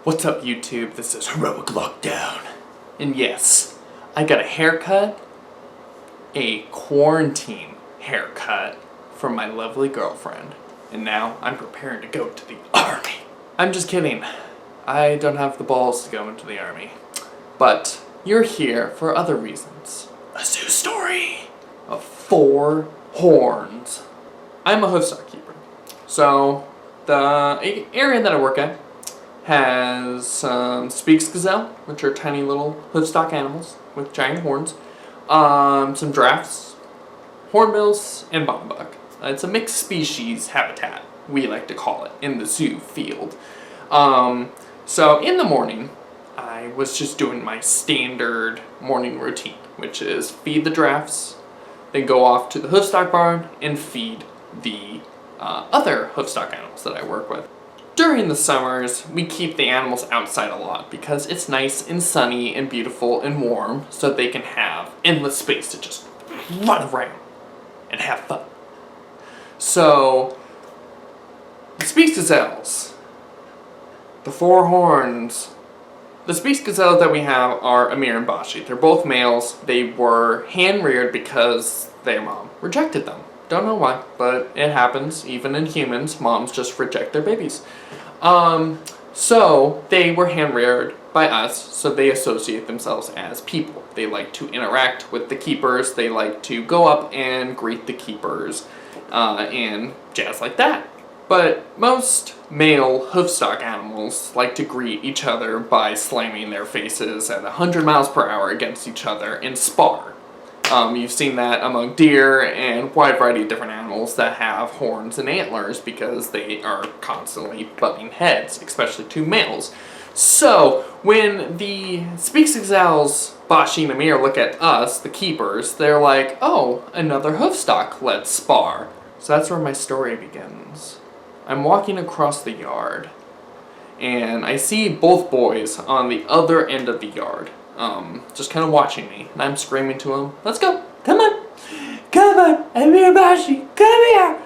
What's up, YouTube? This is Heroic Lockdown. And yes, I got a haircut, a quarantine haircut from my lovely girlfriend. And now I'm preparing to go to the army. I'm just kidding. I don't have the balls to go into the army. But you're here for other reasons. A zoo story of 4 horns. I'm a hoofstock keeper. So, the area that I work at has Speaks Gazelle, which are tiny little hoofstock animals with giant horns, some giraffes, hornbills, and bombuck. It's a mixed species habitat, we like to call it, in the zoo field. So in the morning, I was just doing my standard morning routine, which is feed the giraffes, then go off to the hoofstock barn and feed the other hoofstock animals that I work with. During the summers, we keep the animals outside a lot because it's nice and sunny and beautiful and warm, so they can have endless space to just run around and have fun. So, the Speaks Gazelles, the 4 horns, the Speaks Gazelles that we have are Amir and Bashi. They're both males. They were hand-reared because their mom rejected them. Don't know why, but it happens. Even in humans, moms just reject their babies. So they were hand-reared by us, so they associate themselves as people. They like to interact with the keepers. They like to go up and greet the keepers, and jazz like that. But most male hoofstock animals like to greet each other by slamming their faces at 100 miles per hour against each other and spar. You've seen that among deer and a wide variety of different animals that have horns and antlers because they are constantly butting heads, especially to males. So, when the Speaks Gazelles, Bashi and Amir, look at us, the keepers, they're like, oh, another hoofstock, let's spar. So that's where my story begins. I'm walking across the yard, and I see both boys on the other end of the yard. Just kind of watching me, and I'm screaming to them, let's go, come on, Amir, Bashi, come here.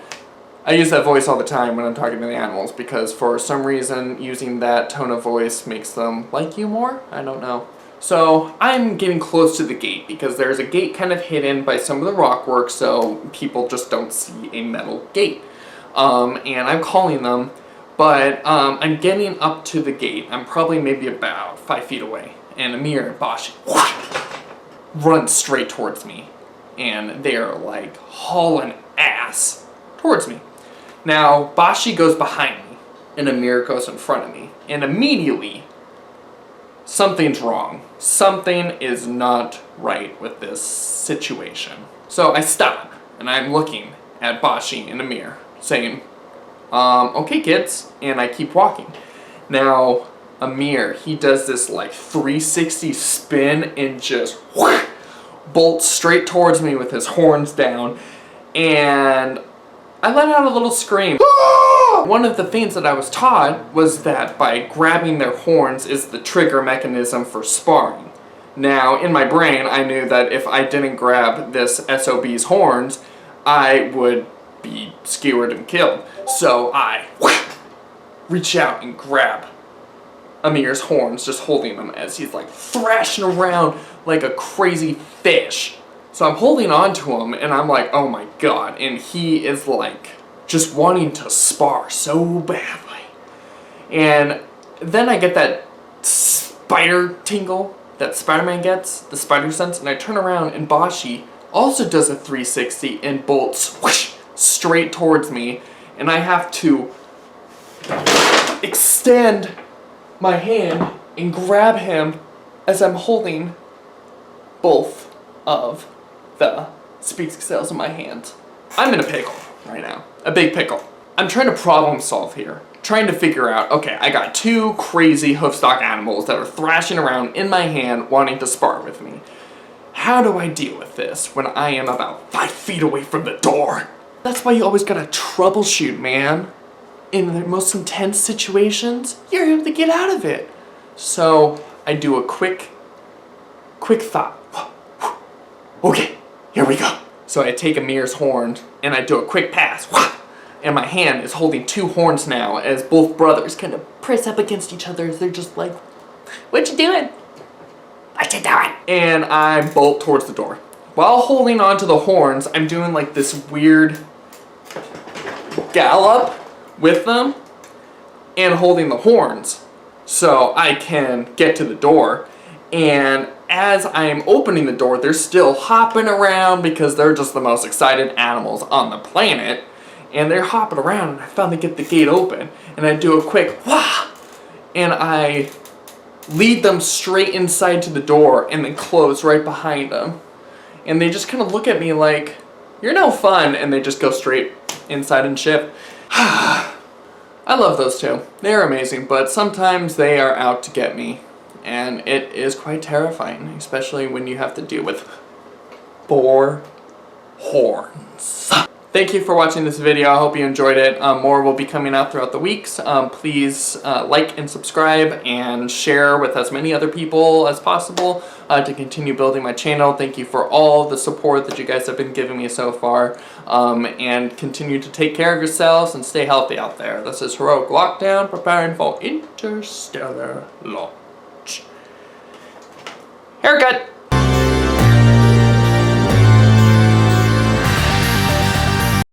I use that voice all the time when I'm talking to the animals because for some reason using that tone of voice makes them like you more, I don't know. So I'm getting close to the gate because there's a gate kind of hidden by some of the rock work so people just don't see a metal gate. And I'm calling them, but I'm getting up to the gate. I'm probably maybe about 5 feet away. And Amir and Bashi run straight towards me. And they're like hauling ass towards me. Now, Bashi goes behind me. And Amir goes in front of me. And immediately, something's wrong. Something is not right with this situation. So I stop. And I'm looking at Bashi and Amir. Saying, okay kids. And I keep walking. Now, Amir, he does this like 360 spin and just bolts straight towards me with his horns down, and I let out a little scream. One of the things that I was taught was that by grabbing their horns is the trigger mechanism for sparring. Now, in my brain, I knew that if I didn't grab this SOB's horns, I would be skewered and killed. So I reach out and grab Amir's horns, just holding them as he's like thrashing around like a crazy fish. So I'm holding on to him and I'm like, oh my god, and he is like just wanting to spar so badly. And then I get that spider tingle that Spider-Man gets, the spider sense, and I turn around and Bashi also does a 360 and bolts straight towards me, and I have to extend my hand and grab him as I'm holding both of the Speaks Gazelles in my hands. I'm in a pickle right now. A big pickle. I'm trying to problem solve here. Trying to figure out, okay, I got 2 crazy hoofstock animals that are thrashing around in my hand wanting to spar with me. How do I deal with this when I am about 5 feet away from the door? That's why you always gotta troubleshoot, man. In the most intense situations, you're able to get out of it. So I do a quick thought. Okay, here we go. So I take Amir's horn and I do a quick pass. and my hand is holding two horns now as both brothers kind of press up against each other as they're just like, "What you doing? What you doing?" And I bolt towards the door. While holding onto the horns, I'm doing like this weird gallop with them and holding the horns so I can get to the door. And as I'm opening the door, they're still hopping around because they're just the most excited animals on the planet. And they're hopping around, and I finally get the gate open. And I do a quick wah! And I lead them straight inside to the door and then close right behind them. And they just kind of look at me like, "You're no fun," and they just go straight inside and shift. I love those two. They're amazing, but sometimes they are out to get me. And it is quite terrifying, especially when you have to deal with 4 horns. Thank you for watching this video. I hope you enjoyed it. More will be coming out throughout the weeks. Please like and subscribe and share with as many other people as possible to continue building my channel. Thank you for all the support that you guys have been giving me so far. And continue to take care of yourselves and stay healthy out there. This is Heroic Lockdown, preparing for interstellar launch. Haircut!